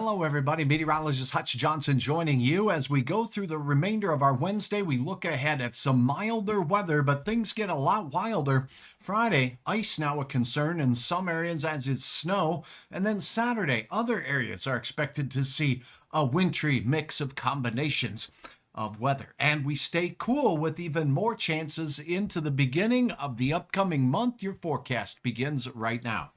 Hello, everybody. Meteorologist Hutch Johnson joining you as we go through the remainder of our Wednesday. We look ahead at some milder weather, but things get a lot wilder. Friday, ice now a concern in some areas, as is snow. And then Saturday, other areas are expected to see a wintry mix of combinations of weather. And we stay cool with even more chances into the beginning of the upcoming month. Your forecast begins right now.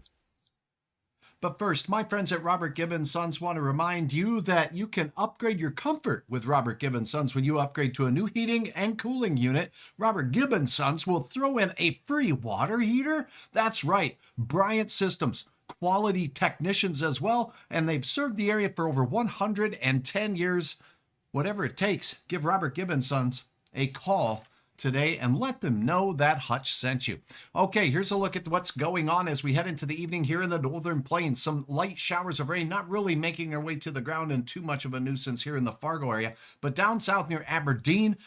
But first, my friends at Robert Gibbons Sons want to remind you that you can upgrade your comfort with Robert Gibbons Sons when you upgrade to a new heating and cooling unit. Robert Gibbons Sons will throw in a free water heater. That's right, Bryant Systems. Quality technicians as well, and they've served the area for over 110 years. Whatever it takes, give Robert Gibbons Sons a call today and let them know that Hutch sent you. Okay, here's a look at what's going on as we head into the evening here in the northern plains. Some light showers of rain, not really making their way to the ground and too much of a nuisance here in the Fargo area, but down south near Aberdeen,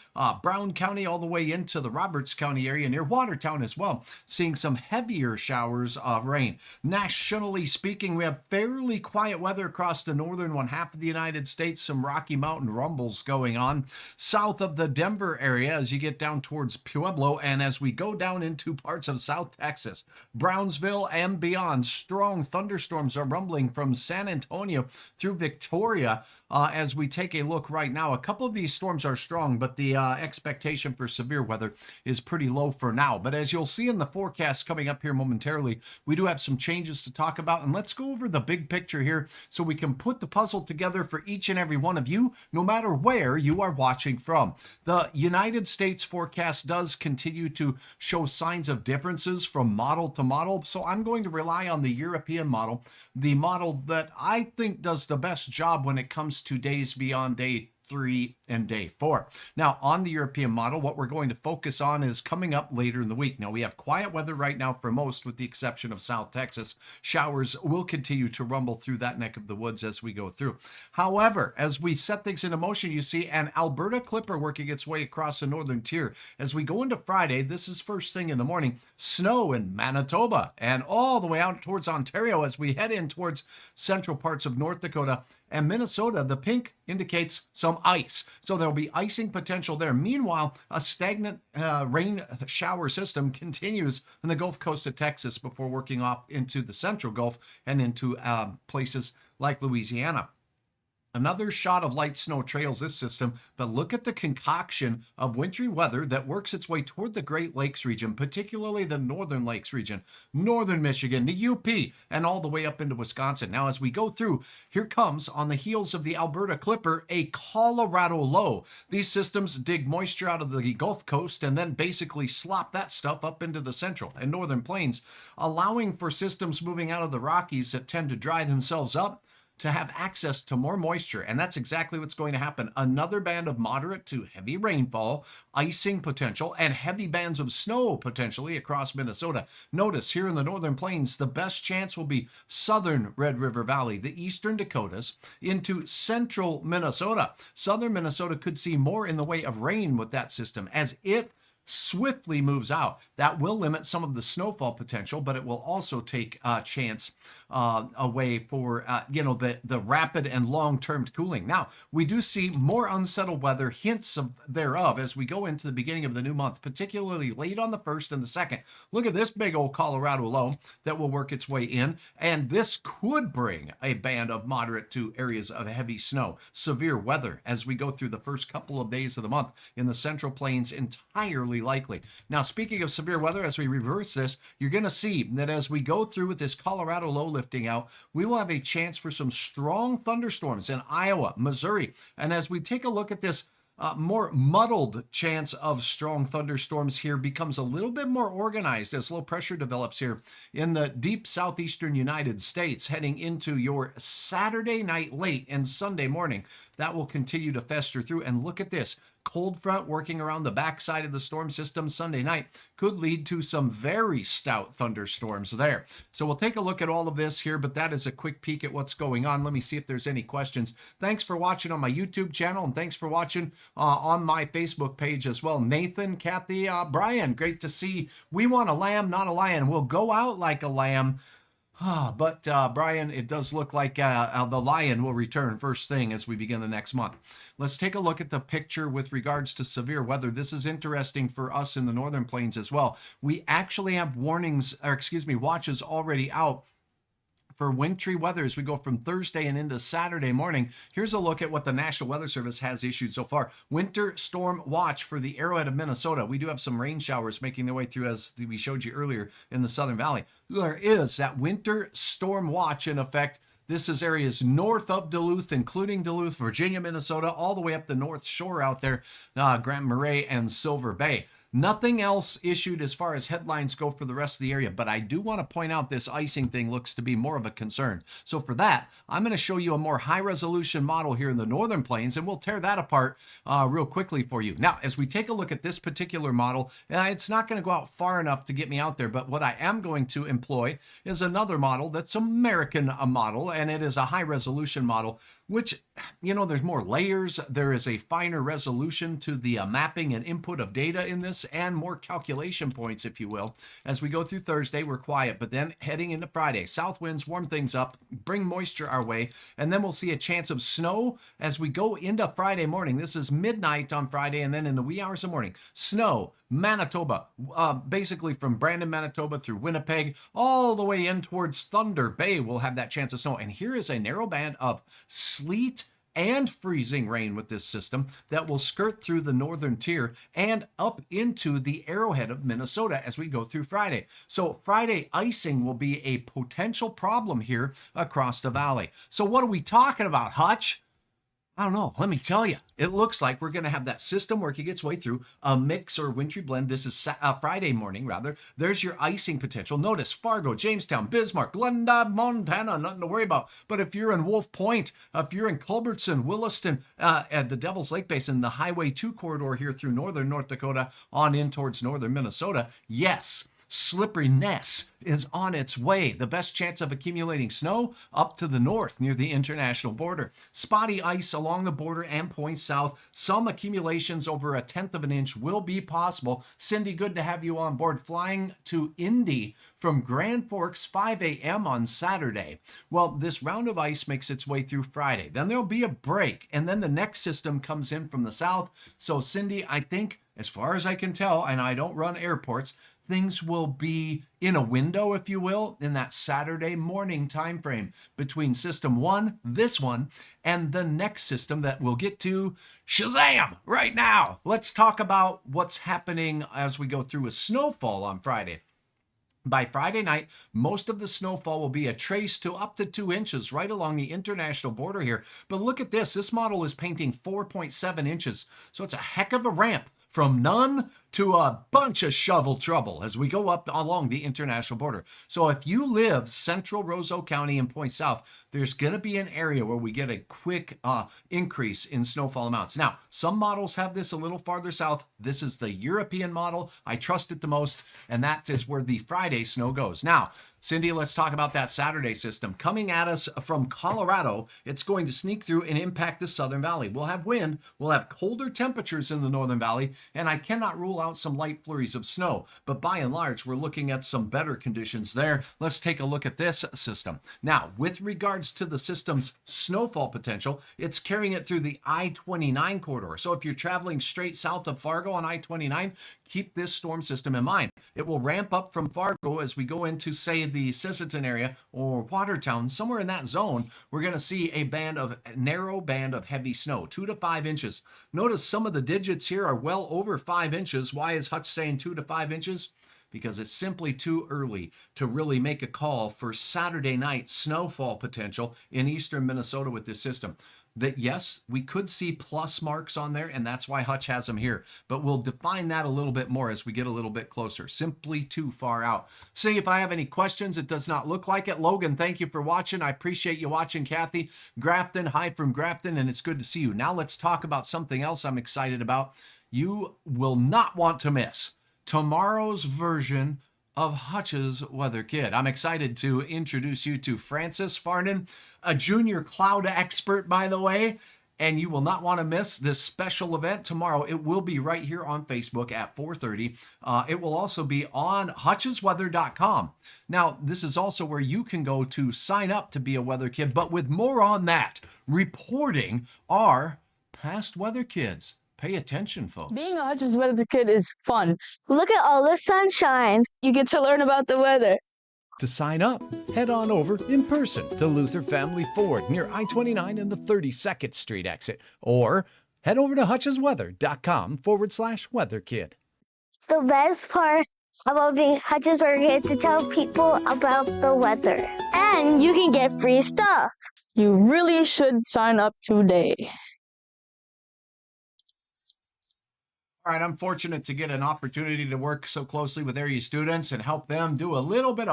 Brown County, all the way into the Roberts County area near Watertown as well, seeing some heavier showers of rain. Nationally speaking, we have fairly quiet weather across the northern one half of the United States, some Rocky Mountain rumbles going on. South of the Denver area, as you get down towards Pueblo, and as we go down into parts of South Texas, Brownsville and beyond, strong thunderstorms are rumbling from San Antonio through Victoria. As we take a look right now, a couple of these storms are strong, but the expectation for severe weather is pretty low for now. But as you'll see in the forecast coming up here momentarily, we do have some changes to talk about, and let's go over the big picture here so we can put the puzzle together for each and every one of you, no matter where you are watching from. The United States forecast does continue to show signs of differences from model to model, so I'm going to rely on the European model, the model that I think does the best job when it comes to days beyond day 3 and day 4. Now, on the European model, what we're going to focus on is coming up later in the week. Now, we have quiet weather right now for most, with the exception of South Texas. Showers will continue to rumble through that neck of the woods as we go through. However, as we set things into motion, you see an Alberta clipper working its way across the northern tier. As we go into Friday, this is first thing in the morning, snow in Manitoba and all the way out towards Ontario as we head in towards central parts of North Dakota and Minnesota. The pink indicates some ice. So there'll be icing potential there. Meanwhile, a stagnant rain shower system continues in the Gulf Coast of Texas before working off into the central Gulf and into places like Louisiana. Another shot of light snow trails this system, but look at the concoction of wintry weather that works its way toward the Great Lakes region, particularly the Northern Lakes region, northern Michigan, the UP, and all the way up into Wisconsin. Now, as we go through, here comes, on the heels of the Alberta Clipper, a Colorado low. These systems dig moisture out of the Gulf Coast and then basically slop that stuff up into the central and northern plains, allowing for systems moving out of the Rockies that tend to dry themselves up to have access to more moisture, and that's exactly what's going to happen. Another band of moderate to heavy rainfall, icing potential, and heavy bands of snow potentially across Minnesota. Notice here in the northern plains, the best chance will be southern Red River Valley, the eastern Dakotas, into central Minnesota. Southern Minnesota could see more in the way of rain with that system as it swiftly moves out. That will limit some of the snowfall potential, but it will also take a chance away for the rapid and long-term cooling. Now, we do see more unsettled weather, hints of thereof, as we go into the beginning of the new month, particularly late on the 1st and the 2nd. Look at this big old Colorado low that will work its way in, and this could bring a band of moderate to areas of heavy snow, severe weather as we go through the first couple of days of the month in the Central Plains, entirely likely. Now, speaking of severe weather, as we reverse this, you're going to see that as we go through with this Colorado low lifting out, we will have a chance for some strong thunderstorms in Iowa, Missouri. And as we take a look at this more muddled chance of strong thunderstorms here becomes a little bit more organized as low pressure develops here in the deep southeastern United States heading into your Saturday night late and Sunday morning. That will continue to fester through. And look at this. Cold front working around the backside of the storm system Sunday night could lead to some very stout thunderstorms there. So we'll take a look at all of this here, but that is a quick peek at what's going on. Let me see if there's any questions. Thanks for watching on my YouTube channel, and thanks for watching on my Facebook page as well. Nathan, Kathy, Brian, great to see. We want a lamb, not a lion. We'll go out like a lamb, But Brian, it does look like the lion will return first thing as we begin the next month. Let's take a look at the picture with regards to severe weather. This is interesting for us in the northern plains as well. We actually have warnings, or excuse me, watches already out for wintry weather as we go from Thursday and into Saturday morning. Here's a look at what the National Weather Service has issued so far. Winter storm watch for the Arrowhead of Minnesota. We do have some rain showers making their way through, as we showed you earlier, in the Southern Valley. There is that winter storm watch in effect. This is areas north of Duluth, including Duluth, Virginia, Minnesota, all the way up the North Shore out there, Grand Marais and Silver Bay. Nothing else issued as far as headlines go for the rest of the area, but I do want to point out this icing thing looks to be more of a concern. So for that, I'm going to show you a more high-resolution model here in the northern plains, and we'll tear that apart real quickly for you. Now, as we take a look at this particular model, it's not going to go out far enough to get me out there, but what I am going to employ is another model that's American model, and it is a high-resolution model, which, you know, there's more layers. There is a finer resolution to the mapping and input of data in this, and more calculation points, if you will. As we go through Thursday, we're quiet, but then heading into Friday, south winds warm things up, bring moisture our way, and then we'll see a chance of snow as we go into Friday morning. This is midnight on Friday, and then in the wee hours of morning, snow, Manitoba, basically from Brandon, Manitoba through Winnipeg, all the way in towards Thunder Bay, we'll have that chance of snow. And here is a narrow band of sleet and freezing rain with this system that will skirt through the northern tier and up into the Arrowhead of Minnesota as we go through Friday. So Friday icing will be a potential problem here across the valley. So what are we talking about, Hutch? I don't know. Let me tell you. It looks like we're going to have that system working its way through a mix or wintry blend. This is Friday morning, rather. There's your icing potential. Notice Fargo, Jamestown, Bismarck, Glendale, Montana, nothing to worry about. But if you're in Wolf Point, if you're in Culbertson, Williston, at the Devil's Lake Basin, the Highway 2 corridor here through northern North Dakota on in towards northern Minnesota, yes, slipperiness is on its way. The best chance of accumulating snow up to the north near the international border. Spotty ice along the border and points south. Some accumulations over 1/10 of an inch will be possible. Cindy, good to have you on board. Flying to Indy from Grand Forks 5 a.m. on Saturday. Well, this round of ice makes its way through Friday. Then there'll be a break, and then the next system comes in from the south. So Cindy, I think, as far as I can tell, and I don't run airports, things will be in a window, if you will, in that Saturday morning time frame between system one, this one, and the next system that we'll get to, Shazam, right now. Let's talk about what's happening as we go through a snowfall on Friday. By Friday night, most of the snowfall will be a trace to up to 2 inches right along the international border here. But look at this. This model is painting 4.7 inches. So it's a heck of a ramp from none to a bunch of shovel trouble as we go up along the international border. So if you live central Roseau County and point south, there's going to be an area where we get a quick increase in snowfall amounts. Now, some models have this a little farther south. This is the European model. I trust it the most, and that is where the Friday snow goes. Now, Cindy, let's talk about that Saturday system. Coming at us from Colorado, it's going to sneak through and impact the Southern Valley. We'll have wind, we'll have colder temperatures in the Northern Valley, and I cannot rule out some light flurries of snow. But by and large, we're looking at some better conditions there. Let's take a look at this system. Now, with regards to the system's snowfall potential, it's carrying it through the I-29 corridor. So if you're traveling straight south of Fargo on I-29, keep this storm system in mind. It will ramp up from Fargo as we go into, say, the Sisseton area or Watertown. Somewhere in that zone, we're going to see a narrow band of heavy snow, 2 to 5 inches. Notice some of the digits here are well over 5 inches. Why is Hutch saying 2 to 5 inches? Because it's simply too early to really make a call for Saturday night snowfall potential in eastern Minnesota with this system. That yes, we could see plus marks on there, and that's why Hutch has them here. But we'll define that a little bit more as we get a little bit closer. Simply too far out. See if I have any questions. It does not look like it. Logan, thank you for watching. I appreciate you watching. Kathy, Grafton, hi from Grafton, and it's good to see you. Now let's talk about something else I'm excited about. You will not want to miss tomorrow's version of Hutch's Weather Kit. I'm excited to introduce you to Francis Farnan, a junior cloud expert, by the way. And you will not want to miss this special event tomorrow. It will be right here on Facebook at 4:30. It will also be on hutchesweather.com. Now, this is also where you can go to sign up to be a weather kid, but with more on that, reporting our past weather kids. Pay attention, folks. Being a Hutch's weather kid is fun. Look at all the sunshine. You get to learn about the weather. To sign up, head on over in person to Luther Family Ford near I-29 and the 32nd Street exit, or head over to hutchesweather.com/weatherkid. The best part about being Hutch's weather kid to tell people about the weather. And you can get free stuff. You really should sign up today. All right, I'm fortunate to get an opportunity to work so closely with area students and help them have a little bit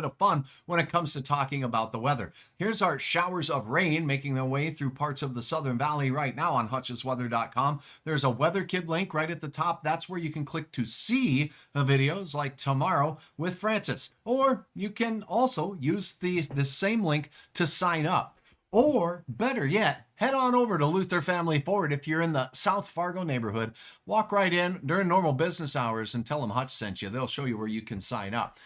of fun when it comes to talking about the weather. Here's our showers of rain making their way through parts of the Southern Valley right now on hutchesweather.com. There's a weather kid link right at the top. That's where you can click to see the videos like Tomorrow with Francis. Or you can also use the same link to sign up. Or better yet, head on over to Luther Family Ford if you're in the South Fargo neighborhood. Walk right in during normal business hours and tell them Hutch sent you. They'll show you where you can sign up.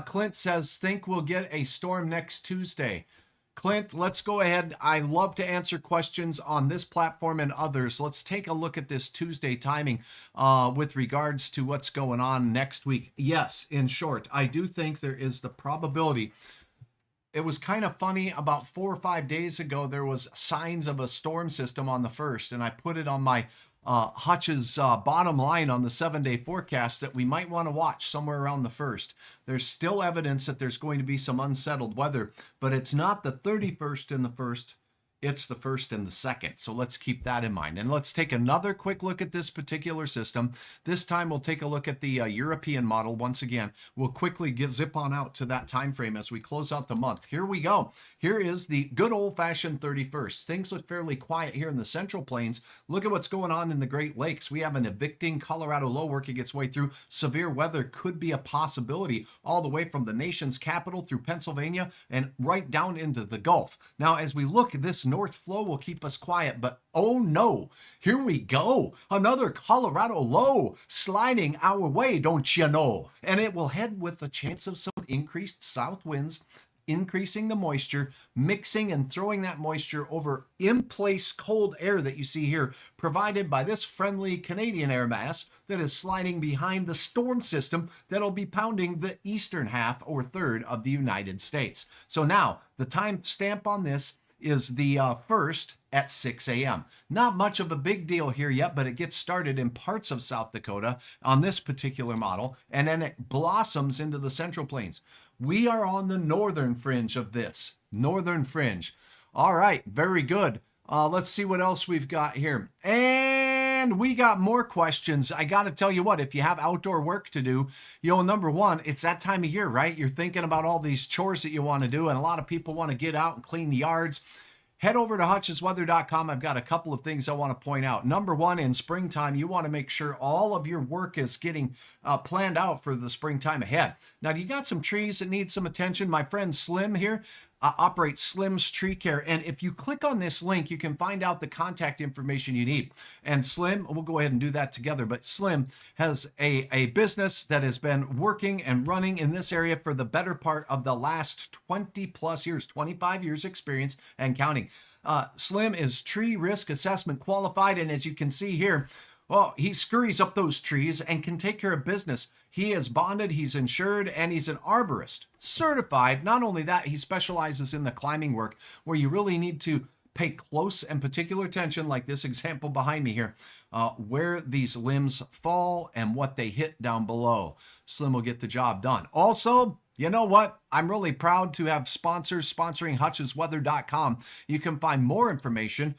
Clint says, think we'll get a storm next Tuesday. Clint, let's go ahead. I love to answer questions on this platform and others. Let's take a look at this Tuesday timing with regards to what's going on next week. Yes, in short, I do think there is the probability. It was kind of funny, about 4 or 5 days ago, there was signs of a storm system on the 1st, and I put it on my Hutch's bottom line on the 7-day forecast that we might want to watch somewhere around the 1st. There's still evidence that there's going to be some unsettled weather, but it's not the 31st and the 1st. It's the 1st and the 2nd. So let's keep that in mind. And let's take another quick look at this particular system. This time we'll take a look at the European model once again. We'll quickly zip on out to that time frame as we close out the month. Here we go. Here is the good old-fashioned 31st. Things look fairly quiet here in the Central Plains. Look at what's going on in the Great Lakes. We have an evicting Colorado low working its way through. Severe weather could be a possibility all the way from the nation's capital through Pennsylvania and right down into the Gulf. Now, as we look, this north flow will keep us quiet, but oh no, here we go. Another Colorado low sliding our way, don't you know? And it will head with a chance of some increased south winds, increasing the moisture, mixing and throwing that moisture over in-place cold air that you see here, provided by this friendly Canadian air mass that is sliding behind the storm system that'll be pounding the eastern half or third of the United States. So now, the time stamp on this is the 1st at 6 a.m. Not much of a big deal here yet, but it gets started in parts of South Dakota on this particular model, and then it blossoms into the Central Plains. We are on the northern fringe of this. Northern fringe. All right, very good. Let's see what else we've got here. And we got more questions. I got to tell you what, if you have outdoor work to do, number one, it's that time of year, right? You're thinking about all these chores that you want to do, and a lot of people want to get out and clean the yards. Head over to hutchesweather.com. I've got a couple of things I want to point out. Number one, in springtime, you want to make sure all of your work is getting planned out for the springtime ahead. Now, you got some trees that need some attention. My friend Slim here operates Slim's Tree Care. And if you click on this link, you can find out the contact information you need. And Slim, we'll go ahead and do that together. But Slim has a business that has been working and running in this area for the better part of the last 20 plus years, 25 years experience and counting. Slim is tree risk assessment qualified. And as you can see here, well, he scurries up those trees and can take care of business. He is bonded, he's insured, and he's an arborist. Certified. Not only that, he specializes in the climbing work where you really need to pay close and particular attention, like this example behind me here, where these limbs fall and what they hit down below. Slim will get the job done. Also, you know what? I'm really proud to have sponsors sponsoring hutchesweather.com. You can find more information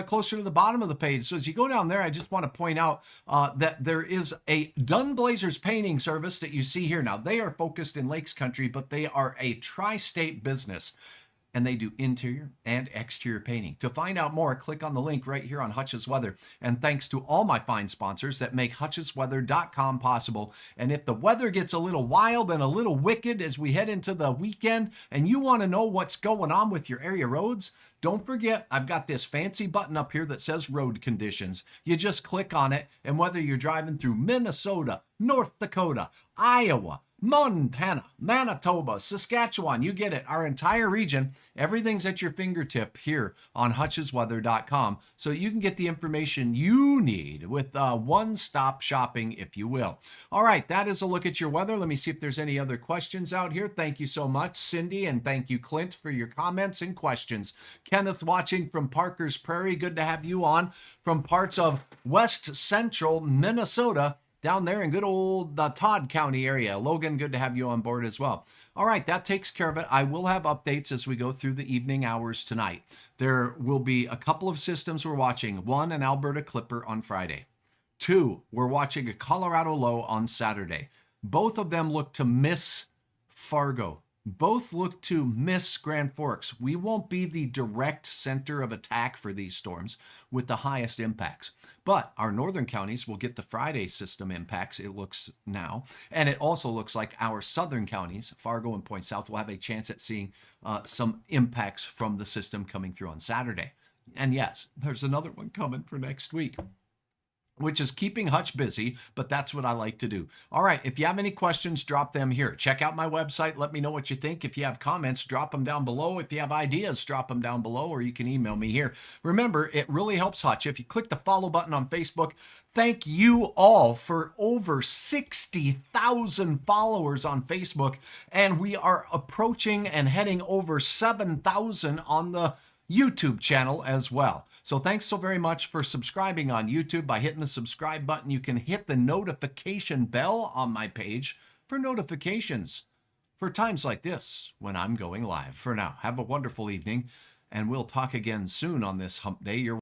closer to the bottom of the page. So as you go down there, I just want to point out that there is a Dunn Blazers painting service that you see here. Now, they are focused in Lakes Country, but they are a tri-state business. and they do interior and exterior painting. To find out more, click on the link right here on Hutch's Weather. And thanks to all my fine sponsors that make hutchesweather.com possible. And if the weather gets a little wild and a little wicked as we head into the weekend and you want to know what's going on with your area roads, don't forget I've got this fancy button up here that says road conditions. You just click on it, and whether you're driving through Minnesota, North Dakota, Iowa, Montana, Manitoba, Saskatchewan, you get it, our entire region, everything's at your fingertip here on hutchesweather.com, so you can get the information you need with one-stop shopping, if you will. All right, that is a look at your weather. Let me see if there's any other questions out here. Thank you so much, Cindy, and thank you, Clint, for your comments and questions. Kenneth watching from Parker's Prairie, good to have you on from parts of West Central Minnesota, down there in good old Todd County area. Logan, good to have you on board as well. All right, that takes care of it. I will have updates as we go through the evening hours tonight. There will be a couple of systems we're watching. One, an Alberta Clipper on Friday. Two, we're watching a Colorado Low on Saturday. Both of them look to miss Fargo. Both look to miss Grand Forks. We won't be the direct center of attack for these storms with the highest impacts. But our northern counties will get the Friday system impacts, it looks now. And it also looks like our southern counties, Fargo and Point South, will have a chance at seeing some impacts from the system coming through on Saturday. And yes, there's another one coming for next week, which is keeping Hutch busy, but that's what I like to do. All right, if you have any questions, drop them here. Check out my website. Let me know what you think. If you have comments, drop them down below. If you have ideas, drop them down below, or you can email me here. Remember, it really helps Hutch if you click the follow button on Facebook. Thank you all for over 60,000 followers on Facebook, and we are approaching and heading over 7,000 on the YouTube channel as well. So thanks so very much for subscribing on YouTube. By hitting the subscribe button, you can hit the notification bell on my page for notifications for times like this when I'm going live. For now, have a wonderful evening, and we'll talk again soon on this hump day.